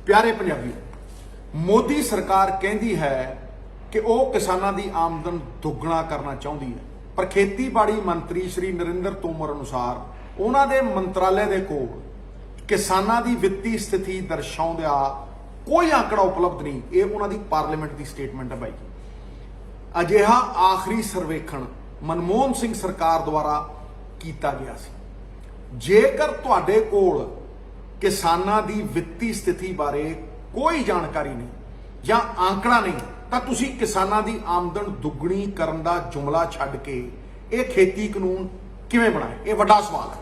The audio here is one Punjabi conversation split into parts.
प्यारे पंजाबी, मोदी सरकार कहती है कि वह किसानों की आमदन दुगना करना चाहती है, पर खेतीबाड़ी मंत्री श्री नरेंद्र तोमर अनुसार उन्होंने मंत्रालय के कोल किसानों की वित्तीय स्थिति दर्शाउंदा कोई आंकड़ा उपलब्ध नहीं। ये उन्होंने पार्लीमेंट की स्टेटमेंट है भाई। अजिहा आखिरी सर्वेखण मनमोहन सिंह सरकार द्वारा किया गया सी। जेकर तुहाडे कोल किसानों की वित्तीय स्थिति बारे कोई जानकारी नहीं या आंकड़ा नहीं, तो तुसी किसानों की आमदन दुगनी करन दा जुमला छड्ड के ये खेती कानून किवें बनाए? ये वड्डा सवाल है।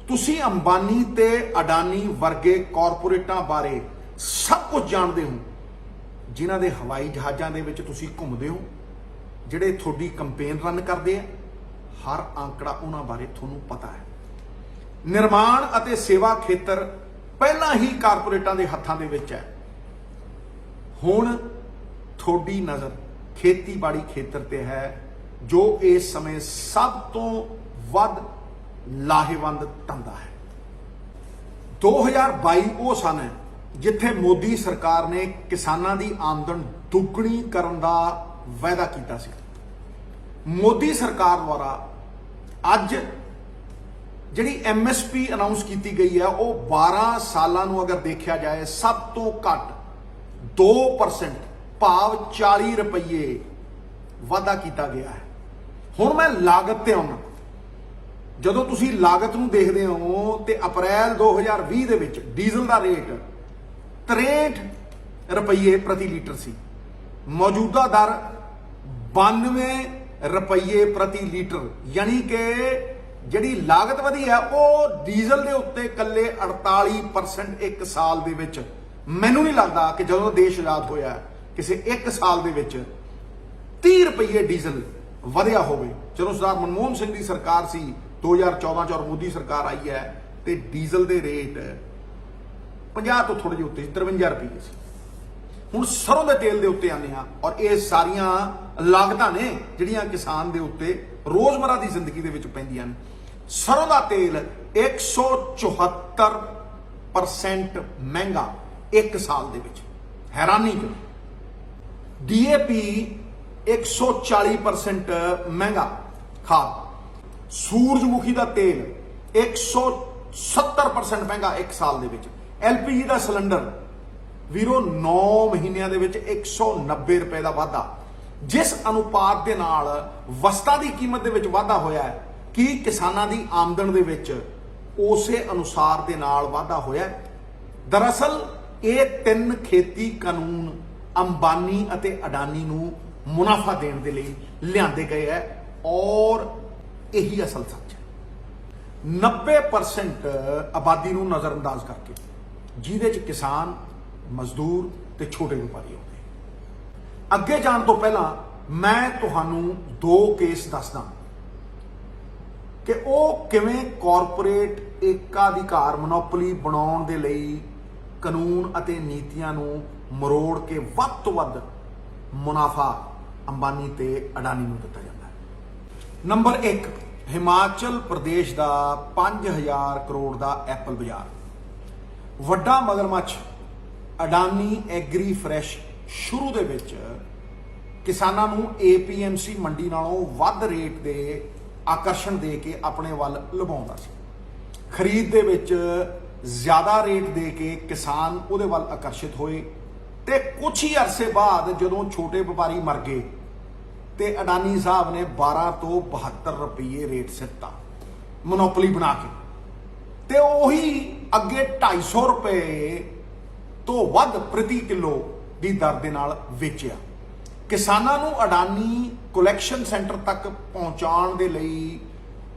तुसी अंबानी ते अडानी वर्गे कॉरपोरेटां बारे सब कुछ जानते हो, जिन्हां दे हवाई जहाज़ां दे विच तुसी घुमदे हो, जिहड़े थोड़ी कंपेन रन करते हैं। हर आंकड़ा उन्हां बारे तुहानूं पता है। निर्माण अते सेवा खेतर पहला ही कारपोरेटां दे हत्थां दे विच है। हुण थोड़ी नज़र खेतीबाड़ी खेतर ते है, जो इस समय सब तो वध लाहेवंद धंधा है। 2022 वो सन है जिथे मोदी सरकार ने किसानों की आमदन दुगनी करने का वायदा किया सी। मोदी सरकार द्वारा अज जिहड़ी MSP अनाउंस की गई है, वो 12 सालों अगर देखा जाए सब तो घट 2% भाव 40 रुपये वाधा किया गया है। हुण मैं लागत ते आउणा। जदों तुसी लागत नूं देखदे हो ते अप्रैल 2020 दे विच डीजल का रेट 63 रुपये प्रति लीटर सी। मौजूदा दर 92 रुपये प्रति लीटर, यानी कि जिहड़ी लागत वधी है वो डीजल के उत्ते कल्ले 48% एक साल दे विच। मैनूं नहीं लगता कि जदों देश आजाद होया किसी एक साल दे विच 30 रुपये डीजल वधिया होवे। चलो सरदार मनमोहन सिंह की सरकार सी 2014 च और मोदी सरकार आई है तो डीजल के रेट 50 तो थोड़े जे उत्ते 53 रुपये सी। हुण सरों के तेल के उत्ते आने हैं, और ये सारिया लागतां ने जिहड़ियां किसान के उत्ते रोजमर्रा की जिंदगी दे विच पैंदियां ने। सरों का तेल 174% महंगा एक साल दे विच, हैरानी जो। DAP 140% महंगा खाद। सूरजमुखी का तेल 170% महंगा एक साल दे विच। LPG का सिलेंडर वीरो 9 महीनों के विच 190 रुपए का वाधा। जिस अनुपात के नाल वस्तां की कीमत दे विच वाधा होया है कि किसानां दी आमदन दे विच उसे अनुसार दे नाल वाधा होया है। दरअसल ये 3 खेती कानून अंबानी अते अडानी नूं मुनाफा देने के लिए लियांदे गए है, और यही असल सच है। 90% आबादी नूं नज़रअंदाज करके, जिहदे च किसान, मजदूर ते छोटे व्यापारी होंदे। अगे जाण तो पहला मैं तुहानूं 2 केस दसदा कि वह किवें कॉरपोरेट एकाधिकार मोनोपली बनाउण दे लई कानून अते नीतियां नूं मरोड़ के वध तो वध मुनाफा अंबानी ते अडानी नूं दिता जांदा है। नंबर 1, हिमाचल प्रदेश का 5000 करोड़ का एप्पल बाजार। वड्डा मगरमच्छ अडानी एग्री फ्रैश शुरू दे विच किसानां नूं APMC मंडी नालों वध रेट दे आकर्षण दे के अपने वल लुभाउंदा सी। खरीद दे विच ज्यादा रेट दे के किसान उहदे वल आकर्षित होए, ते कुछ ही अरसे बाद जदों छोटे व्यापारी मर गए ते अडानी साहब ने 12 तो 72 रुपये रेट सिੱਟਾ मोनोपली बना के, ते उही अगे 250 रुपए तो वध प्रति किलो की दर दे नाल वेचिया। किसानां नूं अडानी कलैक्शन सेंटर तक पहुंचाउण दे लई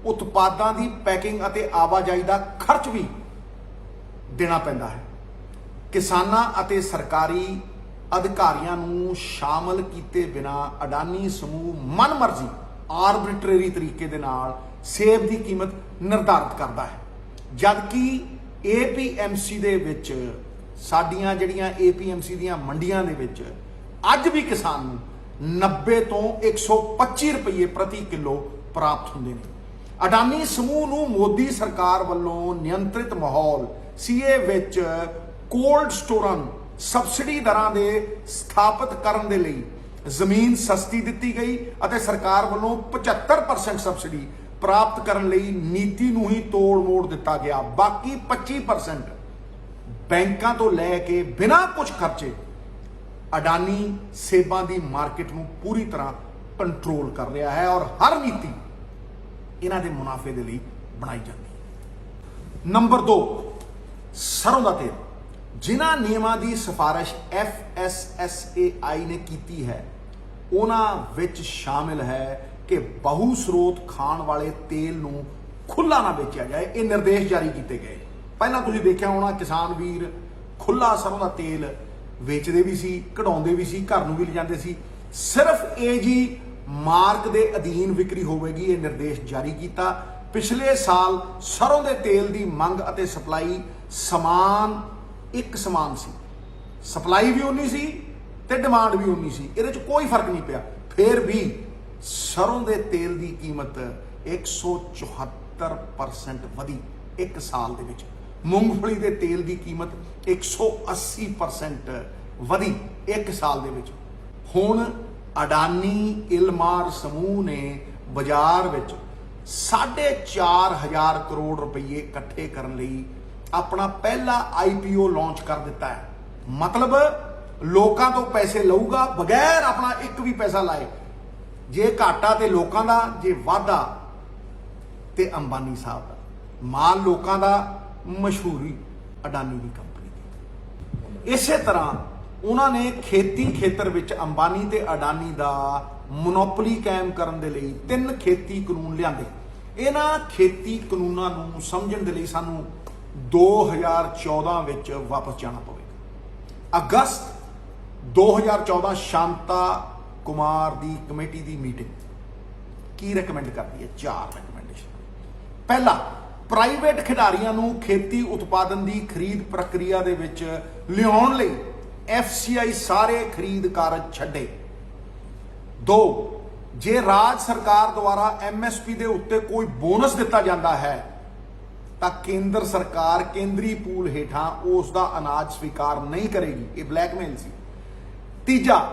उत्पादां दी पैकिंग अते आवाजाई का खर्च भी देना पैंदा है। किसानां अते सरकारी अधिकारियों नूं शामिल कीते बिना अडानी समूह मन मर्जी आरबिट्रेरी तरीके दे नाल सेब की कीमत निर्धारित करता है, जबकि APMC दे विच साडियां जिहड़ियां APMC दीयां मंडियां दे विच अज भी किसान नूं 90 तो 125 रुपये प्रति किलो प्राप्त होंदे ने। अडानी समूह नूं मोदी सरकार वल्लों नियंत्रित माहौल CA विच ਕੋਲਡ ਸਟੋਰਾਂ ਨੂੰ ਸਬਸਿਡੀ ਦਰਾਂ ਦੇ ਸਥਾਪਿਤ ਕਰਨ ਦੇ ਲਈ ਜ਼ਮੀਨ ਸਸਤੀ ਦਿੱਤੀ ਗਈ ਅਤੇ ਸਰਕਾਰ ਵੱਲੋਂ 75% ਸਬਸਿਡੀ ਪ੍ਰਾਪਤ ਕਰਨ ਲਈ ਨੀਤੀ ਨੂੰ ਹੀ ਤੋੜ ਮੋੜ ਦਿੱਤਾ ਗਿਆ। ਬਾਕੀ 25% ਬੈਂਕਾਂ ਤੋਂ ਲੈ ਕੇ ਬਿਨਾਂ ਕੁਝ ਖਰਚੇ ਅਡਾਨੀ ਸੇਬਾਂ ਦੀ ਮਾਰਕੀਟ ਨੂੰ ਪੂਰੀ ਤਰ੍ਹਾਂ ਕੰਟਰੋਲ ਕਰ ਰਿਹਾ ਹੈ ਔਰ ਹਰ ਨੀਤੀ ਇਹਨਾਂ ਦੇ ਮੁਨਾਫੇ ਦੇ ਲਈ ਬਣਾਈ ਜਾਂਦੀ ਹੈ। ਨੰਬਰ 2, ਸਰੋਂ ਦਾ ਤੇਲ। ਜਿਨ੍ਹਾਂ ਨਿਯਮਾਂ ਦੀ ਸਿਫਾਰਿਸ਼ FSSAI ਨੇ ਕੀਤੀ ਹੈ ਉਹਨਾਂ ਵਿੱਚ ਸ਼ਾਮਿਲ ਹੈ ਕਿ ਬਹੁ ਸਰੋਤ ਖਾਣ ਵਾਲੇ ਤੇਲ ਨੂੰ ਖੁੱਲਾ ਨਾ ਵੇਚਿਆ ਜਾਏ। ਇਹ ਨਿਰਦੇਸ਼ ਜਾਰੀ ਕੀਤੇ ਗਏ। ਪਹਿਲਾਂ ਤੁਸੀਂ ਦੇਖਿਆ ਹੋਣਾ ਕਿਸਾਨ ਵੀਰ ਖੁੱਲਾ ਸਰੋਂ ਦਾ ਤੇਲ ਵੇਚਦੇ ਵੀ ਸੀ, ਕਢਾਉਂਦੇ ਵੀ ਸੀ, ਘਰ ਨੂੰ ਵੀ ਲਿਜਾਂਦੇ ਸੀ। ਸਿਰਫ AG ਮਾਰਕ ਦੇ ਅਧੀਨ ਵਿਕਰੀ ਹੋਵੇਗੀ, ਇਹ ਨਿਰਦੇਸ਼ ਜਾਰੀ ਕੀਤਾ। ਪਿਛਲੇ ਸਾਲ ਸਰੋਂ ਦੇ ਤੇਲ ਦੀ ਮੰਗ ਅਤੇ ਸਪਲਾਈ ਇੱਕ ਸਮਾਨ ਸੀ। ਸਪਲਾਈ ਵੀ ਉਨੀ ਸੀ ਤੇ ਡਿਮਾਂਡ ਵੀ ਉਨੀ ਸੀ, ਇਹਦੇ 'ਚ ਕੋਈ ਫਰਕ ਨਹੀਂ ਪਿਆ। ਫਿਰ ਵੀ ਸਰੋਂ ਦੇ ਤੇਲ ਦੀ ਕੀਮਤ 174% ਵਧੀ ਇੱਕ ਸਾਲ ਦੇ ਵਿੱਚ। ਮੂੰਗਫਲੀ ਦੇ ਤੇਲ ਦੀ ਕੀਮਤ 180% ਵਧੀ ਇੱਕ ਸਾਲ ਦੇ ਵਿੱਚ। ਹੁਣ ਅਡਾਨੀ ਇਲਮਾਰ ਸਮੂਹ ਨੇ ਬਾਜ਼ਾਰ ਵਿੱਚ 4,500 ਕਰੋੜ ਰੁਪਏ ਇਕੱਠੇ ਕਰਨ ਲਈ ਆਪਣਾ ਪਹਿਲਾ IPO ਲਾਂਚ ਕਰ ਦਿੱਤਾ ਹੈ। ਮਤਲਬ ਲੋਕਾਂ ਤੋਂ ਪੈਸੇ ਲਊਗਾ ਬਗੈਰ ਆਪਣਾ ਇੱਕ ਵੀ ਪੈਸਾ ਲਾਏ। ਜੇ ਘਾਟਾ ਤੇ ਲੋਕਾਂ ਦਾ, ਜੇ ਵਾਧਾ ਤੇ ਅੰਬਾਨੀ ਸਾਹਿਬ ਦਾ। ਮਾਲ ਲੋਕਾਂ ਦਾ, ਮਸ਼ਹੂਰੀ ਅਡਾਨੀ ਦੀ ਕੰਪਨੀ ਦੀ। ਇਸੇ ਤਰ੍ਹਾਂ ਉਹਨਾਂ ਨੇ ਖੇਤੀ ਖੇਤਰ ਵਿੱਚ ਅੰਬਾਨੀ ਤੇ ਅਡਾਨੀ ਦਾ ਮੋਨੋਪੋਲੀ ਕਾਇਮ ਕਰਨ ਦੇ ਲਈ 3 ਖੇਤੀ ਕਾਨੂੰਨ ਲਿਆਂਦੇ। ਇਹਨਾਂ ਖੇਤੀ ਕਾਨੂੰਨਾਂ ਨੂੰ ਸਮਝਣ ਦੇ ਲਈ ਸਾਨੂੰ 2014 ਵਿੱਚ ਵਾਪਸ ਜਾਣਾ ਪਵੇਗਾ। ਅਗਸਤ 2014 ਸ਼ਾਂਤਾ ਕੁਮਾਰ ਦੀ ਕਮੇਟੀ ਦੀ ਮੀਟਿੰਗ ਕੀ ਰეკਮੈਂਡ ਕਰਦੀ ਹੈ? 4 ਰეკਮੈਂਡੇਸ਼ਨ। ਪਹਿਲਾ, ਪ੍ਰਾਈਵੇਟ ਖਿਡਾਰੀਆਂ ਨੂੰ ਖੇਤੀ ਉਤਪਾਦਨ ਦੀ ਖਰੀਦ ਪ੍ਰਕਿਰਿਆ ਦੇ ਵਿੱਚ ਲਿਆਉਣ ਲਈ FCI ਸਾਰੇ ਖਰੀਦ ਕਾਰਜ ਛੱਡੇ। 2, ਜੇ ਰਾਜ ਸਰਕਾਰ ਦੁਆਰਾ MSP ਦੇ ਉੱਤੇ ਕੋਈ ਬੋਨਸ ਦਿੱਤਾ ਜਾਂਦਾ ਹੈ ਤਾਂ ਕੇਂਦਰ ਸਰਕਾਰ ਕੇਂਦਰੀ ਪੂਲ ਹੇਠਾਂ ਉਸ ਦਾ ਅਨਾਜ ਸਵੀਕਾਰ ਨਹੀਂ ਕਰੇਗੀ। ਇਹ ਬਲੈਕਮੇਲ ਸੀ। ਤੀਜਾ,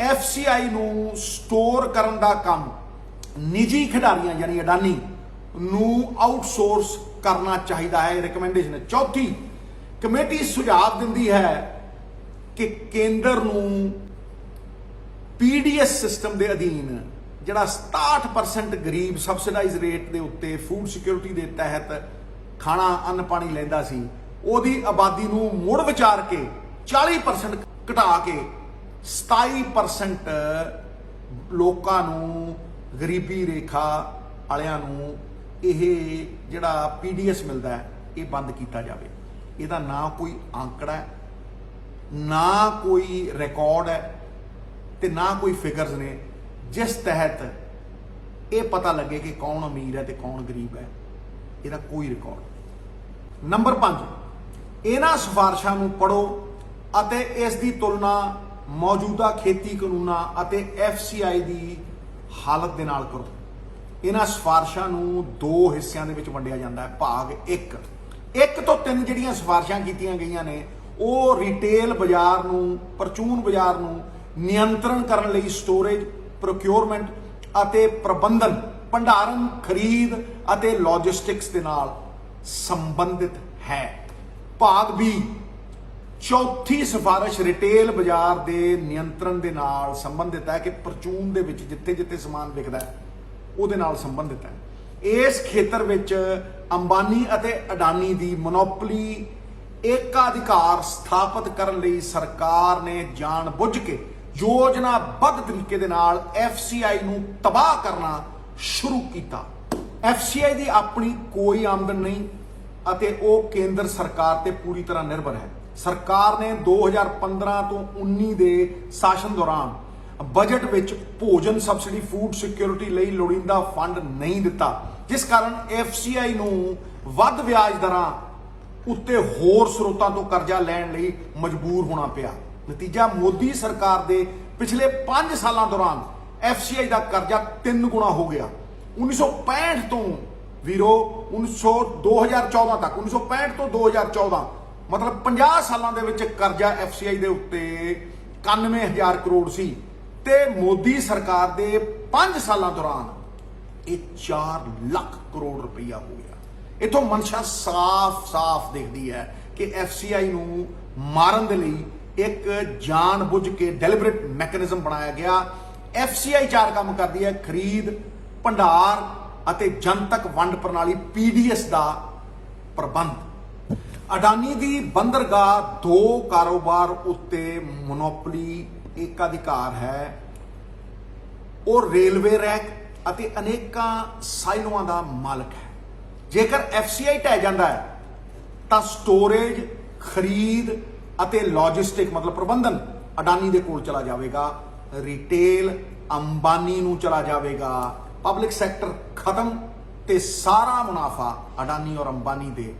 FCI ਨੂੰ ਸਟੋਰ ਕਰਨ ਦਾ ਕੰਮ ਨਿੱਜੀ ਖਿਡਾਰੀਆਂ ਯਾਨੀ ਅਡਾਨੀ ਨੂੰ ਆਊਟਸੋਰਸ ਕਰਨਾ ਚਾਹੀਦਾ ਹੈ। ਰਿਕਮੈਂਡੇਸ਼ਨ ਹੈ। ਚੌਥੀ, ਕਮੇਟੀ ਸੁਝਾਅ ਦਿੰਦੀ ਹੈ ਕਿ ਕੇਂਦਰ ਨੂੰ PDS ਸਿਸਟਮ ਦੇ ਅਧੀਨ ਜਿਹੜਾ 67% ਗਰੀਬ ਸਬਸਿਡਾਈਜ਼ ਰੇਟ ਦੇ ਉੱਤੇ ਫੂਡ ਸਿਕਿਉਰਿਟੀ ਦੇ ਤਹਿਤ ਖਾਣਾ ਅੰਨ ਪਾਣੀ ਲੈਂਦਾ ਸੀ, ਉਹਦੀ ਆਬਾਦੀ ਨੂੰ ਮੁੜ ਵਿਚਾਰ ਕੇ 40% ਘਟਾ ਕੇ 27% ਲੋਕਾਂ ਨੂੰ, ਗਰੀਬੀ ਰੇਖਾ ਵਾਲਿਆਂ ਨੂੰ ਇਹ ਜਿਹੜਾ PDS ਮਿਲਦਾ ਹੈ ਇਹ ਬੰਦ ਕੀਤਾ ਜਾਵੇ। ਇਹਦਾ ਨਾ ਕੋਈ ਆંકੜਾ ਹੈ, ਨਾ ਕੋਈ ਰਿਕਾਰਡ ਹੈ ਤੇ ਨਾ ਕੋਈ ਫਿਗਰਸ ਨੇ ਜਿਸ ਤਹਿਤ ਇਹ ਪਤਾ ਲੱਗੇ ਕਿ ਕੌਣ ਅਮੀਰ ਹੈ ਤੇ ਕੌਣ ਗਰੀਬ ਹੈ। ਇਹਦਾ ਕੋਈ ਰਿਕਾਰਡ। ਨੰਬਰ 5, ਇਹਨਾਂ ਸਿਫਾਰਿਸ਼ਾਂ ਨੂੰ ਪੜ੍ਹੋ ਅਤੇ ਇਸ ਦੀ ਤੁਲਨਾ ਮੌਜੂਦਾ ਖੇਤੀ ਕਾਨੂੰਨਾਂ ਅਤੇ FCI ਦੀ ਹਾਲਤ ਦੇ ਨਾਲ ਕਰੋ। ਇਹਨਾਂ ਸਿਫਾਰਿਸ਼ਾਂ ਨੂੰ 2 ਹਿੱਸਿਆਂ ਦੇ ਵਿੱਚ ਵੰਡਿਆ ਜਾਂਦਾ ਹੈ। ਭਾਗ 1 ਤੋਂ 3 ਜਿਹੜੀਆਂ ਸਿਫਾਰਿਸ਼ਾਂ ਕੀਤੀਆਂ ਗਈਆਂ ਨੇ ਉਹ ਰਿਟੇਲ ਬਾਜ਼ਾਰ ਨੂੰ, ਪਰਚੂਨ ਬਾਜ਼ਾਰ ਨੂੰ ਨਿਯੰਤਰਣ ਕਰਨ ਲਈ ਸਟੋਰੇਜ, ਪ੍ਰੋਕਿਉਰਮੈਂਟ ਅਤੇ ਪ੍ਰਬੰਧਨ, ਭੰਡਾਰਨ, ਖਰੀਦ ਅਤੇ ਲੌਜਿਸਟਿਕਸ ਦੇ ਨਾਲ ਸੰਬੰਧਿਤ ਹੈ। ਭਾਗ B, ਚੌਥੀ ਸਿਫਾਰਿਸ਼ ਰਿਟੇਲ ਬਾਜ਼ਾਰ ਦੇ ਨਿਯੰਤਰਣ ਦੇ ਨਾਲ ਸੰਬੰਧਿਤ ਹੈ ਕਿ ਪਰਚੂਨ ਦੇ ਵਿੱਚ ਜਿੱਥੇ ਸਮਾਨ ਵਿਕਦਾ ਹੈ ਉਹਦੇ ਨਾਲ ਸੰਬੰਧਿਤ ਹੈ। ਇਸ ਖੇਤਰ ਵਿੱਚ ਅੰਬਾਨੀ ਅਤੇ ਅਡਾਨੀ ਦੀ ਮੋਨੋਪੋਲੀ ਏਕਾਧਿਕਾਰ ਸਥਾਪਿਤ ਕਰਨ ਲਈ ਸਰਕਾਰ ਨੇ ਜਾਣਬੁੱਝ ਕੇ ਯੋਜਨਾਬੱਧ ਤਰੀਕੇ ਦੇ ਨਾਲ FCI ਨੂੰ ਤਬਾਹ ਕਰਨਾ ਸ਼ੁਰੂ ਕੀਤਾ। FCI ਦੀ ਆਪਣੀ ਕੋਈ ਆਮਦਨ ਨਹੀਂ ਅਤੇ ਉਹ ਕੇਂਦਰ ਸਰਕਾਰ ਤੇ ਪੂਰੀ ਤਰ੍ਹਾਂ ਨਿਰਭਰ ਹੈ। ਸਰਕਾਰ ਨੇ 2015 ਤੋਂ 19 ਦੇ ਸ਼ਾਸਨ ਦੌਰਾਨ ਬਜਟ ਵਿੱਚ ਭੋਜਨ ਸਬਸਿਡੀ, ਫੂਡ ਸਿਕਿਉਰਿਟੀ ਲਈ ਲੋੜੀਂਦਾ ਫੰਡ ਨਹੀਂ ਦਿੱਤਾ, ਜਿਸ ਕਾਰਨ FCI ਨੂੰ ਵੱਧ ਵਿਆਜ ਦਰਾਂ ਉੱਤੇ ਹੋਰ ਸਰੋਤਾਂ ਤੋਂ ਕਰਜ਼ਾ ਲੈਣ ਲਈ ਮਜਬੂਰ ਹੋਣਾ ਪਿਆ। ਨਤੀਜਾ, ਮੋਦੀ ਸਰਕਾਰ ਦੇ ਪਿਛਲੇ 5 ਸਾਲਾਂ ਦੌਰਾਨ FCI ਦਾ ਕਰਜ਼ਾ 3 ਗੁਣਾ ਹੋ ਗਿਆ। 1965 ਤੋਂ ਵੀਰੋ 2014 ਤੱਕ, 1965 ਤੋਂ 2014 मतलब 50 ਸਾਲਾਂ ਦੇ ਵਿੱਚ ਕਰਜ਼ਾ FCI ਦੇ ਉੱਤੇ 91,000 ਕਰੋੜ ਸੀ ਤੇ ਮੋਦੀ ਸਰਕਾਰ ਦੇ 5 ਸਾਲਾਂ ਦੌਰਾਨ ਇਹ 4 ਲੱਖ ਕਰੋੜ ਰੁਪਈਆ ਹੋ ਗਿਆ। ਇਥੋਂ ਮਨਸ਼ਾ ਸਾਫ਼ ਦਿਖਦੀ ਹੈ ਕਿ FCI ਨੂੰ ਮਾਰਨ ਦੇ ਲਈ ਇੱਕ ਜਾਣ-ਬੁੱਝ ਕੇ ਡੈਲੀਬਰੇਟ ਮੈਕੈਨਿਜ਼ਮ ਬਣਾਇਆ ਗਿਆ। FCI 4 ਕੰਮ ਕਰਦੀ ਹੈ: ਖਰੀਦ, ਭੰਡਾਰ ਅਤੇ ਜਨਤਕ ਵੰਡ ਪ੍ਰਣਾਲੀ PDS ਦਾ ਪ੍ਰਬੰਧ। ਅਡਾਨੀ ਦੀ ਬੰਦਰਗਾਹ 2 ਕਾਰੋਬਾਰ ਉੱਤੇ ਮੋਨੋਪੋਲੀ ਏਕਾਧਿਕਾਰ ਹੈ। ਉਹ ਰੇਲਵੇ ਰੈਕ ਅਤੇ ਅਨੇਕਾਂ ਸਾਈਲੋਆਂ ਦਾ ਮਾਲਕ ਹੈ। ਜੇਕਰ FCI ਢਹਿ ਜਾਂਦਾ ਹੈ ਤਾਂ ਸਟੋਰੇਜ, ਖਰੀਦ ਅਤੇ ਲੌਜਿਸਟਿਕ ਮਤਲਬ ਪ੍ਰਬੰਧਨ ਅਡਾਨੀ ਦੇ ਕੋਲ ਚਲਾ ਜਾਵੇਗਾ। ਰਿਟੇਲ ਅੰਬਾਨੀ ਨੂੰ ਚਲਾ ਜਾਵੇਗਾ। ਪਬਲਿਕ ਸੈਕਟਰ ਖਤਮ ਤੇ ਸਾਰਾ ਮੁਨਾਫਾ ਅਡਾਨੀ ਔਰ ਅੰਬਾਨੀ ਦੇ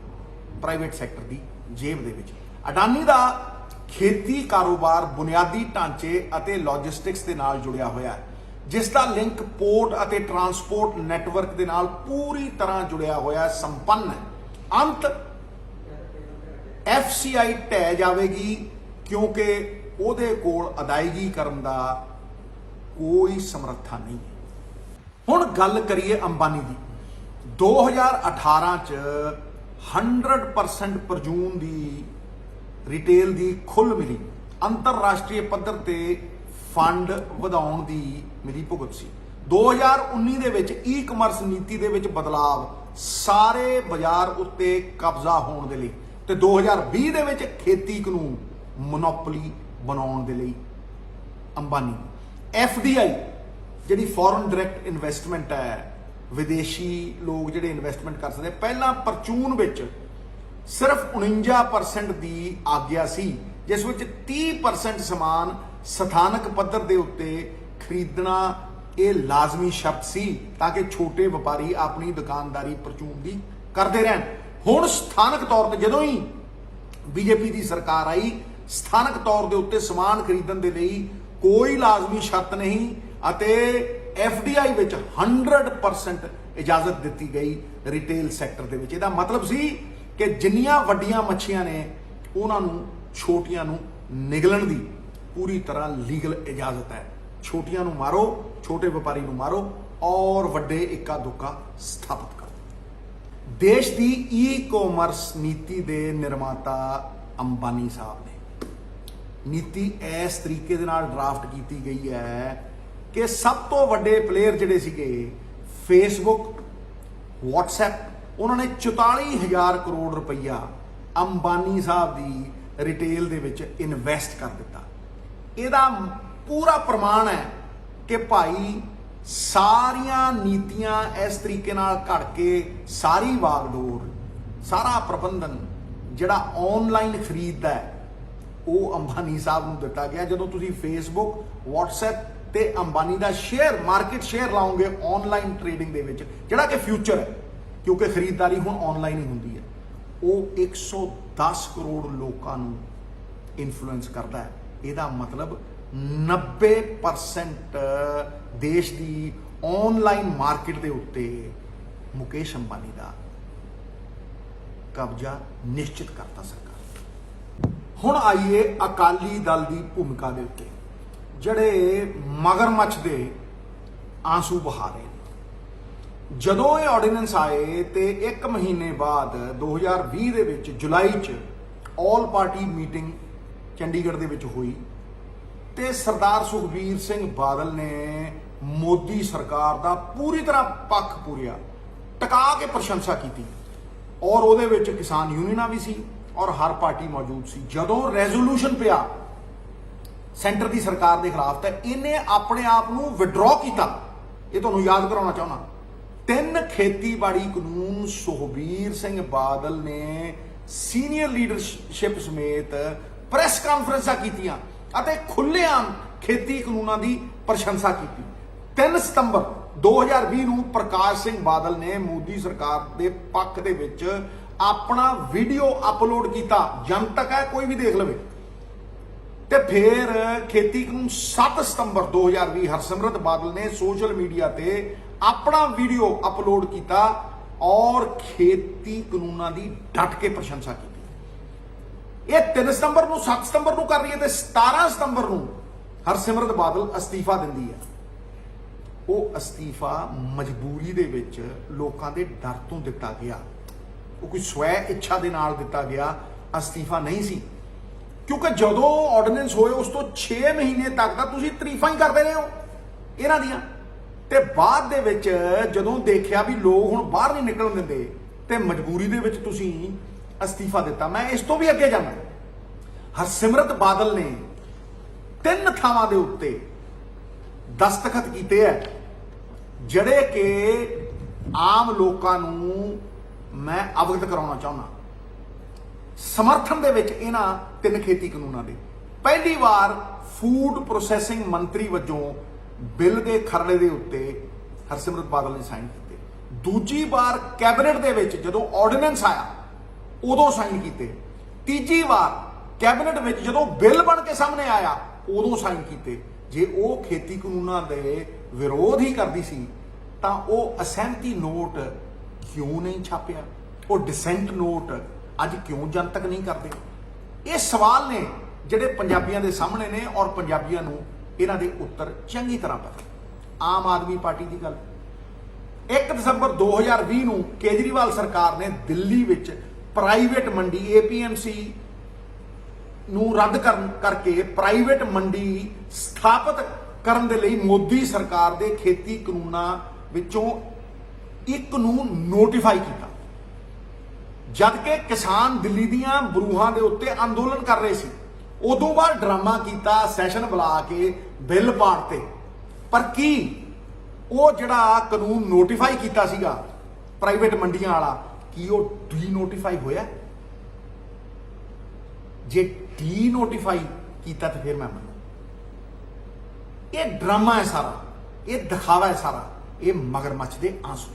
ਪ੍ਰਾਈਵੇਟ ਸੈਕਟਰ ਦੀ ਜੇਬ ਦੇ ਵਿੱਚ। ਅਡਾਨੀ ਦਾ ਖੇਤੀ ਕਾਰੋਬਾਰ ਬੁਨਿਆਦੀ ਢਾਂਚੇ ਅਤੇ ਲੌਜਿਸਟਿਕਸ ਦੇ ਨਾਲ ਜੁੜਿਆ ਹੋਇਆ ਹੈ, ਜਿਸ ਦਾ ਲਿੰਕ ਪੋਰਟ ਅਤੇ ਟਰਾਂਸਪੋਰਟ ਨੈਟਵਰਕ ਦੇ ਨਾਲ ਪੂਰੀ ਤਰ੍ਹਾਂ ਜੁੜਿਆ ਹੋਇਆ ਸੰਪੰਨ ਹੈ। ਅੰਤ FCI ਢਹਿ ਜਾਵੇਗੀ ਕਿਉਂਕਿ ਉਹਦੇ ਕੋਲ ਅਦਾਇਗੀ ਕਰਨ ਦਾ ਕੋਈ ਸਮਰੱਥਾ ਨਹੀਂ ਹੈ। ਹੁਣ ਗੱਲ ਕਰੀਏ ਅੰਬਾਨੀ ਦੀ। 2018 ਚ 100% ਪਰਚੂਨ ਦੀ ਰਿਟੇਲ ਦੀ ਖੁੱਲ੍ਹ ਮਿਲੀ। ਅੰਤਰਰਾਸ਼ਟਰੀ ਪੱਧਰ ਤੇ ਫੰਡ ਵਧਾਉਣ ਦੀ ਮਿਲੀ ਭੁਗਤ ਸੀ। 2019 ਦੇ ਵਿੱਚ ਈ-ਕਮਰਸ ਨੀਤੀ ਦੇ ਵਿੱਚ ਬਦਲਾਵ, ਸਾਰੇ ਬਾਜ਼ਾਰ ਉੱਤੇ ਕਬਜ਼ਾ ਹੋਣ ਦੇ ਲਈ, ਤੇ 2020 ਦੇ ਵਿੱਚ ਖੇਤੀ ਕਾਨੂੰਨ ਮੋਨੋਪੋਲੀ ਬਣਾਉਣ ਦੇ ਲਈ ਅੰਬਾਨੀ। FDI ਜਿਹੜੀ ਫੋਰਨ ਡਾਇਰੈਕਟ ਇਨਵੈਸਟਮੈਂਟ ਹੈ, ਵਿਦੇਸ਼ੀ ਲੋਕ ਜਿਹੜੇ ਇਨਵੈਸਟਮੈਂਟ ਕਰ ਸਕਦੇ, ਪਹਿਲਾਂ ਪਰਚੂਨ ਵਿੱਚ ਸਿਰਫ 49% ਦੀ ਆਗਿਆ ਸੀ, ਜਿਸ ਵਿੱਚ 30% ਸਮਾਨ ਸਥਾਨਕ ਪੱਧਰ ਦੇ ਉੱਤੇ ਖਰੀਦਣਾ ਇਹ ਲਾਜ਼ਮੀ ਸ਼ਰਤ ਸੀ ਤਾਂ ਕਿ ਛੋਟੇ ਵਪਾਰੀ ਆਪਣੀ ਦੁਕਾਨਦਾਰੀ ਪਰਚੂਨ ਦੀ ਕਰਦੇ ਰਹਿਣ। ਹੁਣ ਸਥਾਨਕ ਤੌਰ ਤੇ ਜਦੋਂ ਹੀ BJP ਦੀ ਸਰਕਾਰ ਆਈ, ਸਥਾਨਕ ਤੌਰ ਦੇ ਉੱਤੇ ਸਮਾਨ ਖਰੀਦਣ ਦੇ ਲਈ ਕੋਈ ਲਾਜ਼ਮੀ ਸ਼ਰਤ ਨਹੀਂ ਅਤੇ FDI ਵਿੱਚ 100% ਇਜਾਜ਼ਤ ਦਿੱਤੀ ਗਈ ਰਿਟੇਲ ਸੈਕਟਰ ਦੇ ਵਿੱਚ। ਇਹਦਾ ਮਤਲਬ ਸੀ ਕਿ ਜਿੰਨੀਆਂ ਵੱਡੀਆਂ ਮੱਛੀਆਂ ਨੇ ਉਹਨਾਂ ਨੂੰ ਛੋਟੀਆਂ ਨੂੰ ਨਿਗਲਣ ਦੀ ਪੂਰੀ ਤਰ੍ਹਾਂ ਲੀਗਲ ਇਜਾਜ਼ਤ ਹੈ। ਛੋਟੀਆਂ ਨੂੰ ਮਾਰੋ, ਛੋਟੇ ਵਪਾਰੀ ਨੂੰ ਮਾਰੋ ਔਰ ਵੱਡੇ ਇੱਕਾ ਦੁੱਕਾ ਸਥਾਪਿਤ ਕਰੋ। ਦੇਸ਼ ਦੀ ਈ-ਕਾਮਰਸ ਨੀਤੀ ਦੇ ਨਿਰਮਾਤਾ ਅੰਬਾਨੀ ਸਾਹਿਬ ਨੇ। ਨੀਤੀ ਇਸ ਤਰੀਕੇ ਦੇ ਨਾਲ ਡਰਾਫਟ ਕੀਤੀ ਗਈ ਹੈ ਕਿ ਸਭ ਤੋਂ ਵੱਡੇ ਪਲੇਅਰ ਜਿਹੜੇ ਸੀਗੇ ਫੇਸਬੁੱਕ, WhatsApp, ਉਹਨਾਂ ਨੇ 44,000 ਕਰੋੜ ਰੁਪਈਆ ਅੰਬਾਨੀ ਸਾਹਿਬ ਦੀ ਰਿਟੇਲ ਦੇ ਵਿੱਚ ਇਨਵੈਸਟ ਕਰ ਦਿੱਤਾ। ਇਹਦਾ ਪੂਰਾ ਪ੍ਰਮਾਣ ਹੈ ਕਿ ਭਾਈ ਸਾਰੀਆਂ ਨੀਤੀਆਂ ਇਸ ਤਰੀਕੇ ਨਾਲ ਘੜ ਕੇ ਸਾਰੀ ਵਾਗਡੋਰ, ਸਾਰਾ ਪ੍ਰਬੰਧਨ ਜਿਹੜਾ ਆਨਲਾਈਨ ਖਰੀਦਦਾ ਹੈ ਉਹ ਅੰਬਾਨੀ ਸਾਹਿਬ ਨੂੰ ਦਿੱਤਾ ਗਿਆ। ਜਦੋਂ ਤੁਸੀਂ ਫੇਸਬੁੱਕ, WhatsApp ਤੇ ਅੰਬਾਨੀ ਦਾ ਸ਼ੇਅਰ, ਮਾਰਕੀਟ ਸ਼ੇਅਰ ਲਾਓਗੇ ਆਨਲਾਈਨ ਟ੍ਰੇਡਿੰਗ ਦੇ ਵਿੱਚ, ਜਿਹੜਾ ਕਿ ਫਿਊਚਰ ਹੈ ਕਿਉਂਕਿ ਖਰੀਦਦਾਰੀ ਹੁਣ ਆਨਲਾਈਨ ਹੀ ਹੁੰਦੀ ਹੈ, ਉਹ 110 ਕਰੋੜ ਲੋਕਾਂ ਨੂੰ ਇਨਫਲੂਐਂਸ ਕਰਦਾ ਹੈ। ਇਹਦਾ ਮਤਲਬ 90% ਦੇਸ਼ ਦੀ ਆਨਲਾਈਨ ਮਾਰਕੀਟ ਦੇ ਉੱਤੇ ਮੁਕੇਸ਼ ਅੰਬਾਨੀ ਦਾ ਕਬਜ਼ਾ ਨਿਸ਼ਚਿਤ ਕਰਤਾ ਸਰਕਾਰ। ਹੁਣ ਆਈਏ ਅਕਾਲੀ ਦਲ ਦੀ ਭੂਮਿਕਾ ਦੇ ਉੱਤੇ, ਜਿਹੜੇ ਮਗਰਮੱਛ ਦੇ ਆਂਸੂ ਬਹਾ ਰਹੇ ਨੇ। ਜਦੋਂ ਇਹ ਆਰਡੀਨੈਂਸ ਆਏ ਤੇ 1 ਮਹੀਨੇ ਬਾਅਦ 2020 ਦੇ ਵਿੱਚ ਜੁਲਾਈ 'ਚ ਆਲ ਪਾਰਟੀ ਮੀਟਿੰਗ ਚੰਡੀਗੜ੍ਹ ਦੇ ਵਿੱਚ ਹੋਈ ਤੇ ਸਰਦਾਰ ਸੁਖਬੀਰ ਸਿੰਘ ਬਾਦਲ ਨੇ ਮੋਦੀ ਸਰਕਾਰ ਦਾ ਪੂਰੀ ਤਰ੍ਹਾਂ ਪੱਖ ਪੂਰਿਆ, ਟਿਕਾ ਕੇ ਪ੍ਰਸ਼ੰਸਾ ਕੀਤੀ ਔਰ ਉਹਦੇ ਵਿੱਚ ਕਿਸਾਨ ਯੂਨੀਅਨਾਂ ਵੀ ਸੀ ਔਰ ਹਰ ਪਾਰਟੀ ਮੌਜੂਦ ਸੀ। ਜਦੋਂ ਰੈਜ਼ੋਲੂਸ਼ਨ ਪਿਆ ਸੈਂਟਰ ਦੀ ਸਰਕਾਰ ਦੇ ਖਿਲਾਫ ਤਾਂ ਇਹਨੇ ਆਪਣੇ ਆਪ ਨੂੰ ਵਿਡਰਾਅ ਕੀਤਾ। ਇਹ ਤੁਹਾਨੂੰ ਯਾਦ ਕਰਾਉਣਾ ਚਾਹੁੰਦਾ, 3 ਖੇਤੀਬਾੜੀ ਕਾਨੂੰਨ ਸੁਖਬੀਰ ਸਿੰਘ ਬਾਦਲ ਨੇ ਸੀਨੀਅਰ ਲੀਡਰਸ਼ਿਪ ਸਮੇਤ ਪ੍ਰੈਸ ਕਾਨਫਰੰਸਾਂ ਕੀਤੀਆਂ ਅਤੇ ਖੁੱਲ੍ਹੇਆਮ ਖੇਤੀ ਕਾਨੂੰਨਾਂ ਦੀ ਪ੍ਰਸ਼ੰਸਾ ਕੀਤੀ। 3 ਸਤੰਬਰ 2020 ਨੂੰ ਪ੍ਰਕਾਸ਼ ਸਿੰਘ ਬਾਦਲ ਨੇ ਮੋਦੀ ਸਰਕਾਰ ਦੇ ਪੱਖ ਦੇ ਵਿੱਚ ਆਪਣਾ ਵੀਡੀਓ ਅਪਲੋਡ ਕੀਤਾ, ਜਨਤਕ ਹੈ, ਕੋਈ ਵੀ ਦੇਖ ਲਵੇ। ਤੇ ਫਿਰ ਖੇਤੀ ਕਾਨੂੰਨ 7 ਸਤੰਬਰ 2020 ਹਰਸਿਮਰਤ ਬਾਦਲ ਨੇ ਸੋਸ਼ਲ ਮੀਡੀਆ ਤੇ ਆਪਣਾ ਵੀਡੀਓ ਅਪਲੋਡ ਕੀਤਾ ਔਰ ਖੇਤੀ ਕਾਨੂੰਨਾਂ ਦੀ ਡਟ ਕੇ ਪ੍ਰਸ਼ੰਸਾ ਕੀਤੀ। ਇਹ 3 ਸਤੰਬਰ ਨੂੰ 7 ਸਤੰਬਰ ਨੂੰ ਕਰ ਰਹੀ ਹੈ ਤੇ 17 ਸਤੰਬਰ ਨੂੰ ਹਰਸਿਮਰਤ ਬਾਦਲ ਅਸਤੀਫਾ ਦਿੰਦੀ ਹੈ। ਉਹ ਅਸਤੀਫਾ ਮਜਬੂਰੀ ਦੇ ਵਿੱਚ ਲੋਕਾਂ ਦੇ ਡਰ ਤੋਂ ਦਿੱਤਾ ਗਿਆ, ਉਹ ਕੋਈ ਸਵੈ ਇੱਛਾ ਦੇ ਨਾਲ ਦਿੱਤਾ ਗਿਆ ਅਸਤੀਫਾ ਨਹੀਂ ਸੀ। ਕਿਉਂਕਿ ਜਦੋਂ ਆਰਡੀਨੈਂਸ ਹੋਏ ਉਸ ਤੋਂ 6 ਮਹੀਨੇ ਤੱਕ ਤਾਂ ਤੁਸੀਂ ਤਾਰੀਫਾਂ ਹੀ ਕਰਦੇ ਰਹੇ ਹੋ ਇਹਨਾਂ ਦੀਆਂ, ਤੇ ਬਾਅਦ ਦੇ ਵਿੱਚ ਜਦੋਂ ਦੇਖਿਆ ਵੀ ਲੋਕ ਹੁਣ ਬਾਹਰ ਨਹੀਂ ਨਿਕਲਣ ਦਿੰਦੇ ਤੇ ਮਜਬੂਰੀ ਦੇ ਵਿੱਚ ਤੁਸੀਂ ਅਸਤੀਫਾ ਦਿੱਤਾ। ਮੈਂ ਇਸ ਤੋਂ ਵੀ ਅੱਗੇ ਜਾਣਾ, ਹਰਸਿਮਰਤ ਬਾਦਲ ਨੇ 3 ਥਾਵਾਂ ਦੇ ਉੱਤੇ ਦਸਤਖਤ ਕੀਤੇ ਹੈ ਜਿਹੜੇ ਕਿ ਆਮ ਲੋਕਾਂ ਨੂੰ ਮੈਂ ਅਵਗਤ ਕਰਾਉਣਾ ਚਾਹੁੰਦਾ ਸਮਰਥਨ ਦੇ ਵਿੱਚ ਇਹਨਾਂ 3 ਖੇਤੀ ਕਾਨੂੰਨਾਂ ਦੇ। ਪਹਿਲੀ ਵਾਰ ਫੂਡ ਪ੍ਰੋਸੈਸਿੰਗ ਮੰਤਰੀ ਵਜੋਂ ਬਿੱਲ ਦੇ ਖਰੜੇ ਦੇ ਉੱਤੇ ਹਰਸਿਮਰਤ ਬਾਦਲ ਨੇ ਸਾਈਨ ਕੀਤੇ। ਦੂਜੀ ਵਾਰ ਕੈਬਨਿਟ ਦੇ ਵਿੱਚ ਜਦੋਂ ਆਰਡੀਨੈਂਸ ਆਇਆ ਉਦੋਂ ਸਾਈਨ ਕੀਤੇ। ਤੀਜੀ ਵਾਰ ਕੈਬਨਿਟ ਵਿੱਚ ਜਦੋਂ ਬਿੱਲ ਬਣ ਕੇ ਸਾਹਮਣੇ ਆਇਆ ਉਦੋਂ ਸਾਈਨ ਕੀਤੇ। ਜੇ ਉਹ ਖੇਤੀ ਕਾਨੂੰਨਾਂ ਦੇ ਵਿਰੋਧ ਹੀ ਕਰਦੀ ਸੀ ਤਾਂ ਉਹ ਅਸਹਿਮਤੀ ਨੋਟ ਕਿਉਂ ਨਹੀਂ ਛਾਪਿਆ, ਉਹ ਡਿਸੈਂਟ ਨੋਟ ਅੱਜ ਕਿਉਂ ਜਨਤਕ ਨਹੀਂ ਕਰਦੇ? ਇਹ ਸਵਾਲ ਨੇ ਜਿਹੜੇ ਪੰਜਾਬੀਆਂ ਦੇ ਸਾਹਮਣੇ ਨੇ ਔਰ ਪੰਜਾਬੀਆਂ ਨੂੰ ਇਹਨਾਂ ਦੇ ਉੱਤਰ ਚੰਗੀ ਤਰ੍ਹਾਂ ਪਤਾ। ਆਮ ਆਦਮੀ ਪਾਰਟੀ ਦੀ ਗੱਲ, 1 ਦਸੰਬਰ 2020 ਨੂੰ ਕੇਜਰੀਵਾਲ ਸਰਕਾਰ ਨੇ ਦਿੱਲੀ ਵਿੱਚ ਪ੍ਰਾਈਵੇਟ ਮੰਡੀ APMC ਨੂੰ ਰੱਦ ਕਰਕੇ ਪ੍ਰਾਈਵੇਟ ਮੰਡੀ ਸਥਾਪਿਤ ਕਰਨ ਦੇ ਲਈ ਮੋਦੀ ਸਰਕਾਰ ਦੇ ਖੇਤੀ ਕਾਨੂੰਨਾਂ ਵਿੱਚੋਂ ਇੱਕ ਨੂੰ ਨੋਟੀਫਾਈ ਕੀਤਾ, ਜਦ ਕਿ ਕਿਸਾਨ ਦਿੱਲੀ ਦੀਆਂ ਬਰੂਹਾਂ ਦੇ ਉੱਤੇ ਅੰਦੋਲਨ ਕਰ ਰਹੇ ਸੀ। ਉਦੋਂ ਬਾਅਦ ਡਰਾਮਾ ਕੀਤਾ, ਸੈਸ਼ਨ ਬੁਲਾ ਕੇ ਬਿੱਲ ਪਾੜਤੇ। ਪਰ ਕੀ ਉਹ ਜਿਹੜਾ ਕਾਨੂੰਨ ਨੋਟੀਫਾਈ ਕੀਤਾ ਸੀਗਾ ਪ੍ਰਾਈਵੇਟ ਮੰਡੀਆਂ ਵਾਲਾ, ਕੀ ਉਹ ਡੀ ਨੋਟੀਫਾਈ ਹੋਇਆ? ਜੇ ਡੀ ਨੋਟੀਫਾਈ ਕੀਤਾ ਤਾਂ ਫਿਰ ਮੈਂ ਮੰਨਾਂ। ਇਹ ਡਰਾਮਾ ਹੈ ਸਾਰਾ, ਇਹ ਦਿਖਾਵਾ ਹੈ ਸਾਰਾ, ਇਹ ਮਗਰਮੱਛ ਦੇ ਆਂਸੂ।